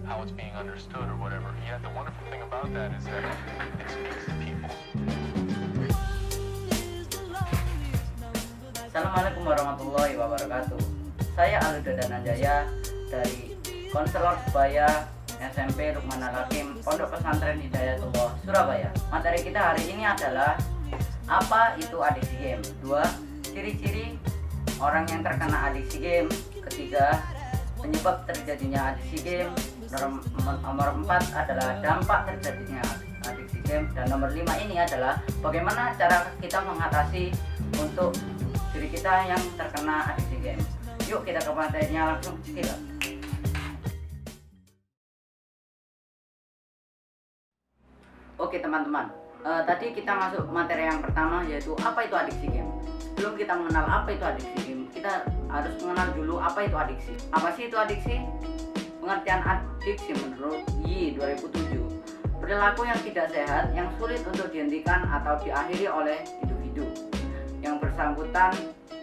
how it's being understood or whatever. Yet the wonderful thing about that is that it speaks to people. Assalamualaikum warahmatullahi wabarakatuh. Saya Aldo Dananjaya dari Konselor Sebaya SMP Lukman Al-Hakim Pondok Pesantren Hidayatullah Surabaya. Materi kita hari ini adalah apa itu adiksi game. 2. Ciri-ciri orang yang terkena adiksi game. 3. Penyebab terjadinya adiksi game. Nomor 4 adalah dampak terjadinya adiksi game. Dan nomor 5 ini adalah bagaimana cara kita mengatasi untuk diri kita yang terkena adiksi game. Yuk kita ke materinya langsung kita. Oke teman-teman, tadi kita masuk materi yang pertama, yaitu apa itu adiksi game. Sebelum kita mengenal apa itu adiksi game, kita harus mengenal dulu apa itu adiksi. Apa sih itu adiksi? Pengertian adiksi menurut Yi 2007, perilaku yang tidak sehat yang sulit untuk dihentikan atau diakhiri oleh individu yang bersangkutan,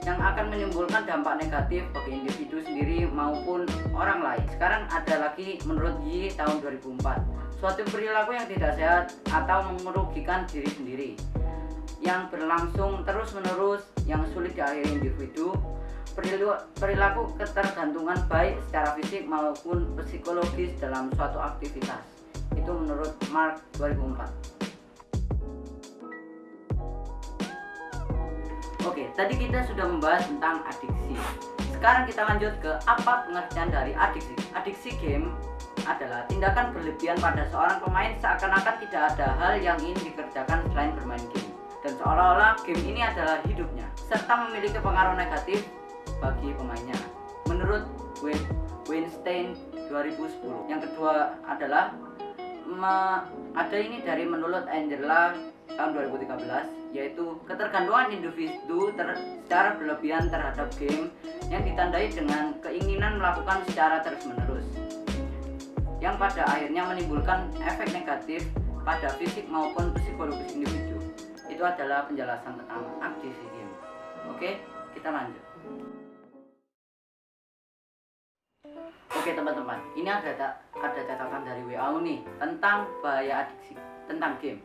yang akan menimbulkan dampak negatif bagi individu sendiri maupun orang lain. Sekarang ada lagi menurut Yi tahun 2004, suatu perilaku yang tidak sehat atau merugikan diri sendiri yang berlangsung terus-menerus yang sulit diakhiri individu. Perilaku ketergantungan baik secara fisik maupun psikologis dalam suatu aktivitas. Itu menurut Mark 2004. Oke, tadi kita sudah membahas tentang adiksi. Sekarang kita lanjut ke apa pengertian dari adiksi. Adiksi game adalah tindakan berlebihan pada seorang pemain seakan-akan tidak ada hal yang ingin dikerjakan selain bermain game, dan seolah-olah game ini adalah hidupnya, serta memiliki pengaruh negatif bagi pemainnya. Menurut Weinstein 2010. Yang kedua adalah ada ini dari menurut Angela tahun 2013, yaitu ketergantungan individu secara berlebihan terhadap game yang ditandai dengan keinginan melakukan secara terus-menerus, yang pada akhirnya menimbulkan efek negatif pada fisik maupun psikologis individu. Itu adalah penjelasan tentang adiksi game. Oke, kita lanjut. Oke teman-teman, ini ada catatan dari WHO nih tentang bahaya adiksi tentang game.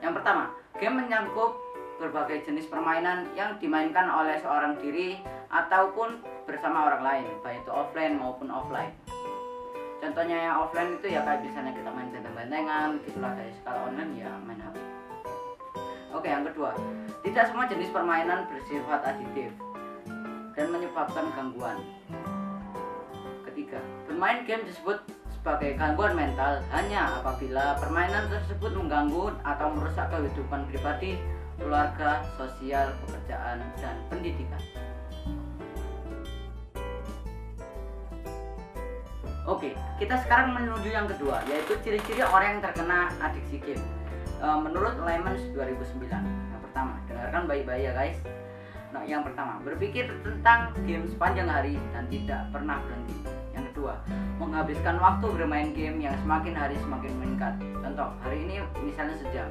Yang pertama, game menyangkut berbagai jenis permainan yang dimainkan oleh seorang diri ataupun bersama orang lain, baik itu offline maupun offline. Contohnya yang offline itu ya kayak misalnya kita main benteng-bentengan, gitulah. Dari skala online ya main HP. Oke, yang kedua, tidak semua jenis permainan bersifat adiktif dan menyebabkan gangguan. Ketiga, bermain game disebut sebagai gangguan mental hanya apabila permainan tersebut mengganggu atau merusak kehidupan pribadi, keluarga, sosial, pekerjaan, dan pendidikan. Oke, kita sekarang menuju yang kedua, yaitu ciri-ciri orang yang terkena adiksi game. Menurut Lemons 2009. Yang pertama, dengarkan baik-baik ya guys. Nah, yang pertama, berpikir tentang game sepanjang hari dan tidak pernah berhenti. Yang kedua, menghabiskan waktu bermain game yang semakin hari semakin meningkat. Contoh, hari ini misalnya sejam,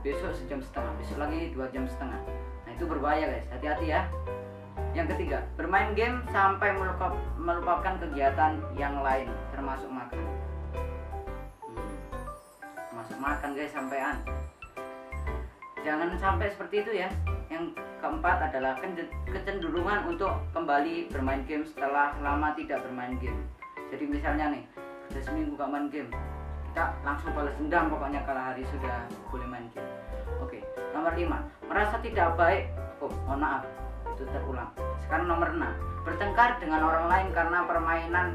besok sejam setengah, besok lagi 2 jam setengah. Nah, itu berbahaya guys, hati-hati ya. Yang ketiga, bermain game sampai melupakan kegiatan yang lain, termasuk makan. Termasuk makan guys, sampean. Jangan sampai seperti itu ya. Yang keempat adalah kecenderungan untuk kembali bermain game setelah lama tidak bermain game. Jadi misalnya nih, sudah seminggu gak main game, kita langsung balas dendam pokoknya kalau hari sudah boleh main game. Oke, nomor 5, merasa tidak baik. Mohon maaf, itu terulang. Sekarang nomor 6, bertengkar dengan orang lain karena permainan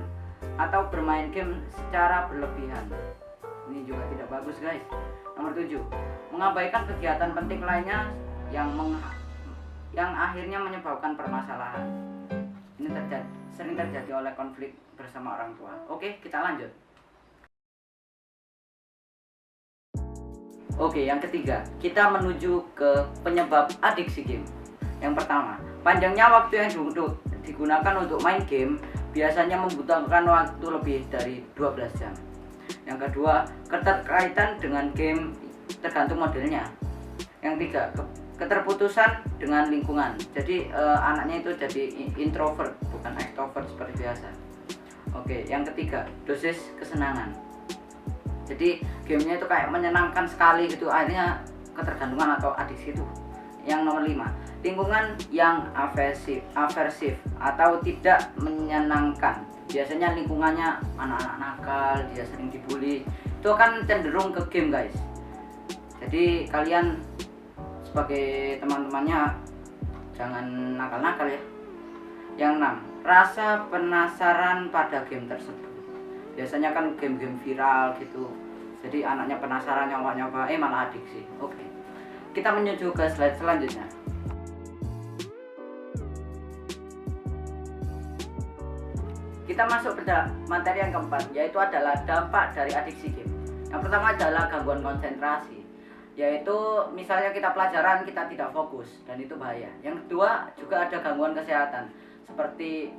atau bermain game secara berlebihan. Ini juga tidak bagus guys. Nomor 7, mengabaikan kegiatan penting lainnya yang akhirnya menyebabkan permasalahan. Ini sering terjadi oleh konflik bersama orang tua. Oke, kita lanjut. Oke, yang ketiga, kita menuju ke penyebab adiksi game. Yang pertama, panjangnya waktu yang digunakan untuk main game biasanya membutuhkan waktu lebih dari 12 jam. Yang kedua, keterkaitan dengan game tergantung modelnya. Yang tiga, keterputusan dengan lingkungan. Jadi anaknya itu jadi introvert bukan extrovert seperti biasa. Oke, yang ketiga, dosis kesenangan. Jadi gamenya itu kayak menyenangkan sekali gitu, akhirnya ketergantungan atau adiksi itu. Yang nomor 5, lingkungan yang aversif atau tidak menyenangkan. Biasanya lingkungannya anak-anak nakal, dia sering dibully, itu akan cenderung ke game guys. Jadi kalian sebagai teman-temannya jangan nakal-nakal ya. Yang 6, rasa penasaran pada game tersebut. Biasanya kan game-game viral gitu, jadi anaknya penasaran nyoba-nyoba, malah adiksi. Oke, kita menuju ke slide selanjutnya. Kita masuk pada materi yang keempat, yaitu adalah dampak dari adiksi game. Yang pertama adalah gangguan konsentrasi, yaitu misalnya kita pelajaran kita tidak fokus dan itu bahaya. Yang kedua juga ada gangguan kesehatan seperti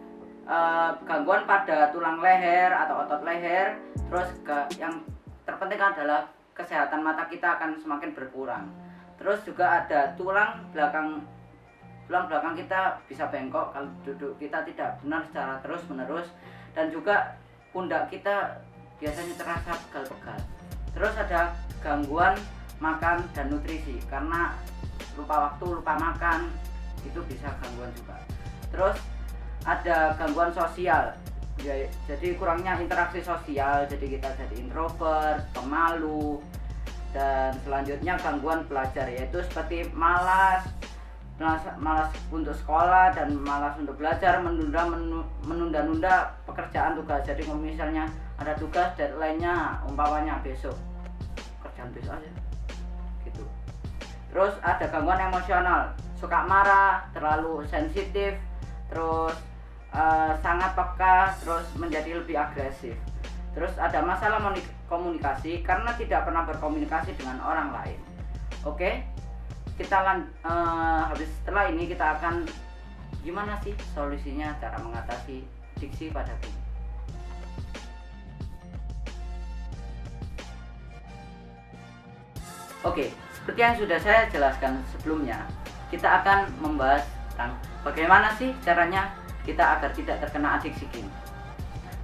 gangguan pada tulang leher atau otot leher. Terus yang terpenting adalah kesehatan mata kita akan semakin berkurang. Terus juga ada tulang belakang kita bisa bengkok kalau duduk kita tidak benar secara terus menerus, dan juga pundak kita biasanya terasa pegal-pegal. Terus ada gangguan makan dan nutrisi, karena lupa waktu, lupa makan, itu bisa gangguan juga. Terus ada gangguan sosial, jadi kurangnya interaksi sosial, jadi kita jadi introvert, pemalu. Dan selanjutnya gangguan belajar, yaitu seperti malas untuk sekolah dan malas untuk belajar, menunda-nunda pekerjaan tugas. Jadi kalau misalnya ada tugas deadline-nya umpamanya besok, kerjaan besok aja gitu. Terus ada gangguan emosional, suka marah, terlalu sensitif, terus sangat peka, terus menjadi lebih agresif. Terus ada masalah komunikasi karena tidak pernah berkomunikasi dengan orang lain. Oke, kita habis setelah ini kita akan gimana sih solusinya, cara mengatasi adiksi pada game. Oke, seperti yang sudah saya jelaskan sebelumnya, kita akan membahas tentang bagaimana sih caranya kita agar tidak terkena adiksi game.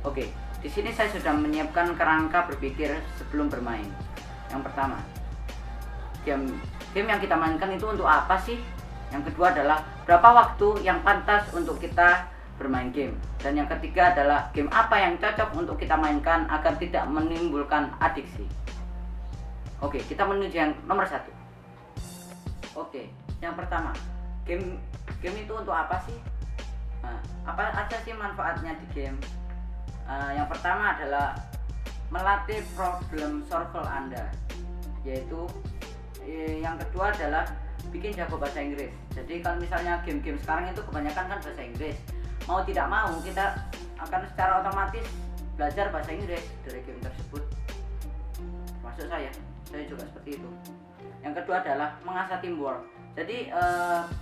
Oke, di sini saya sudah menyiapkan kerangka berpikir sebelum bermain. Yang pertama, game yang kita mainkan itu untuk apa sih? Yang kedua adalah berapa waktu yang pantas untuk kita bermain game. Dan yang ketiga adalah game apa yang cocok untuk kita mainkan agar tidak menimbulkan adiksi. Oke, kita menuju yang nomor 1. Oke, yang pertama, game itu untuk apa sih? Nah, apa aja sih manfaatnya di game? Yang pertama adalah melatih problem solver Anda, yaitu yang kedua adalah bikin jago bahasa Inggris. Jadi kalau misalnya game-game sekarang itu kebanyakan kan bahasa Inggris, mau tidak mau kita akan secara otomatis belajar bahasa Inggris dari game tersebut. Termasuk saya juga seperti itu. Yang kedua adalah mengasah teamwork. Jadi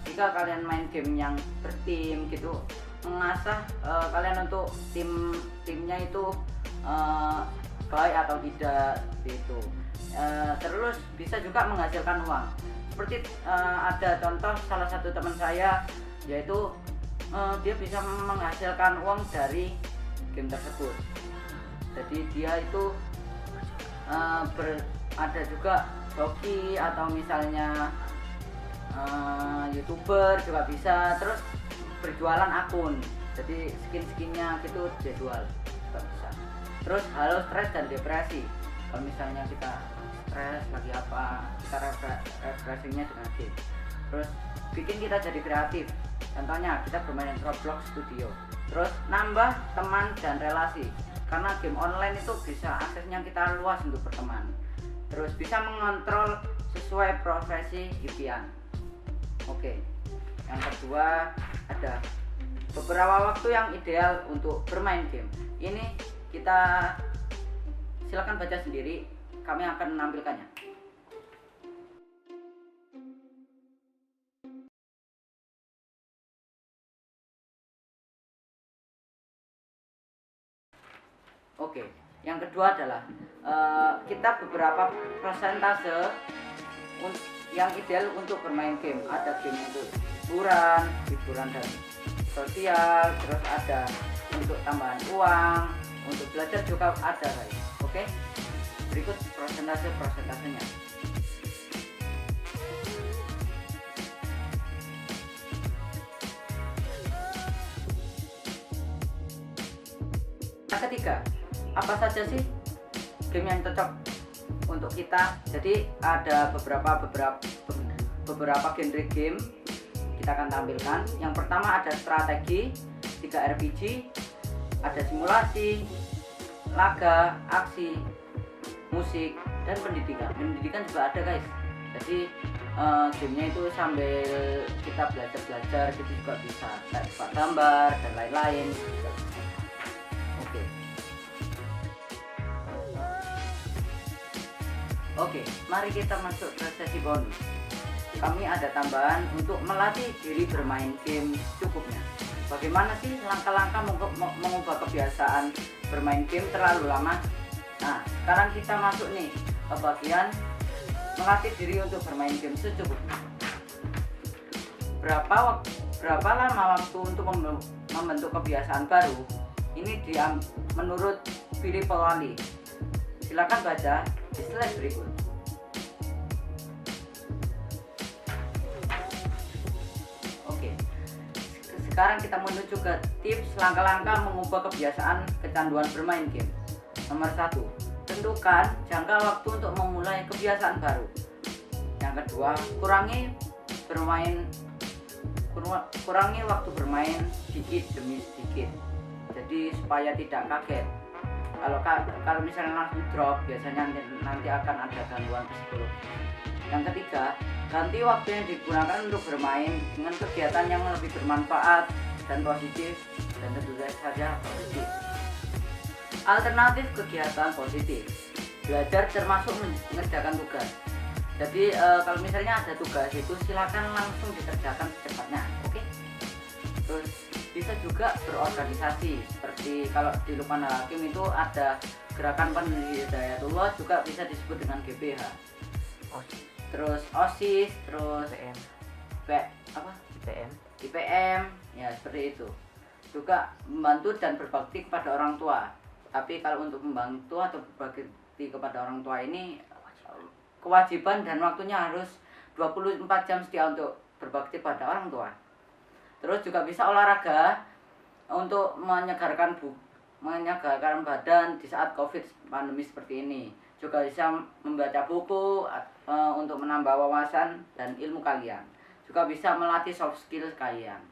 jika kalian main game yang bertim gitu, mengasah kalian untuk timnya itu baik atau tidak gitu. Terus bisa juga menghasilkan uang. Seperti ada contoh salah satu teman saya, yaitu dia bisa menghasilkan uang dari game tersebut. Jadi dia itu ada juga joki atau misalnya YouTuber juga bisa, terus berjualan akun, jadi skin-skinnya gitu dia jual juga bisa. Terus halo stres dan depresi, kalau misalnya kita stres lagi apa, kita refreshingnya dengan game. Terus bikin kita jadi kreatif, contohnya kita bermain Roblox Studio. Terus nambah teman dan relasi, karena game online itu bisa aksesnya kita luas untuk berteman. Terus bisa mengontrol sesuai profesi impian. Oke, yang kedua ada beberapa waktu yang ideal untuk bermain game. Ini kita silakan baca sendiri, kami akan menampilkannya. Oke, yang kedua adalah kita beberapa persentase yang ideal untuk bermain game. Ada game untuk hiburan dan sosial, terus ada untuk tambahan uang, untuk belajar juga ada guys. Oke, berikut prosentasenya. Yang ketiga, apa saja sih game yang cocok untuk kita? Jadi ada beberapa genre game kita akan tampilkan. Yang pertama ada strategi, 3 RPG, ada simulasi, laga, aksi, musik, dan pendidikan. Pendidikan juga ada guys. Jadi gamenya itu sambil kita belajar gitu juga bisa, kayak buka gambar dan lain-lain. Oke, mari kita masuk ke sesi bonus. Kami ada tambahan untuk melatih diri bermain game cukupnya. Bagaimana sih langkah-langkah mengubah kebiasaan bermain game terlalu lama? Nah, sekarang kita masuk nih ke bagian melatih diri untuk bermain game secukupnya. Berapa lama waktu untuk membentuk kebiasaan baru? Ini menurut Philip Powali. Silakan baca di slide berikut. Oke, sekarang kita menuju ke tips langkah-langkah mengubah kebiasaan kecanduan bermain game. Nomor 1, tentukan jangka waktu untuk memulai kebiasaan baru. Yang kedua, kurangi waktu bermain sedikit demi sedikit. Jadi supaya tidak kaget. Kalau misalnya langsung drop, biasanya nanti akan ada gangguan psikologis. Yang ketiga, ganti waktu yang digunakan untuk bermain dengan kegiatan yang lebih bermanfaat dan positif, dan tentu saja positif. Alternatif kegiatan positif, belajar termasuk mengerjakan tugas. Jadi kalau misalnya ada tugas itu silakan langsung dikerjakan secepatnya. Oke. Terus bisa juga berorganisasi, seperti kalau di Luqman Al-Hakim itu ada gerakan pendiri Hidayatullah, juga bisa disebut dengan GBH. Terus OSIS, terus IPM, ya seperti itu. Juga membantu dan berbakti kepada orang tua. Tapi kalau untuk membantu atau berbakti kepada orang tua ini kewajiban dan waktunya harus 24 jam setia untuk berbakti pada orang tua. Terus juga bisa olahraga untuk menyegarkan badan di saat COVID pandemi seperti ini. Juga bisa membaca buku untuk menambah wawasan dan ilmu kalian. Juga bisa melatih soft skill kalian.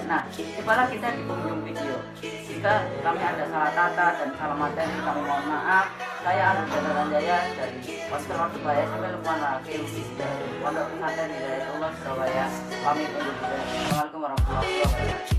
Nah, tibalah kita di penghujung video. Jika kami ada salah kata dan salah materi, kami mohon maaf. Saya Arif Jaya dari Waktu Bahaya sampai Luqman Al-Hakim dari Pondok Pesantren Hidayatullah Surabaya. Pamit undur diri. Assalamualaikum warahmatullahi wabarakatuh.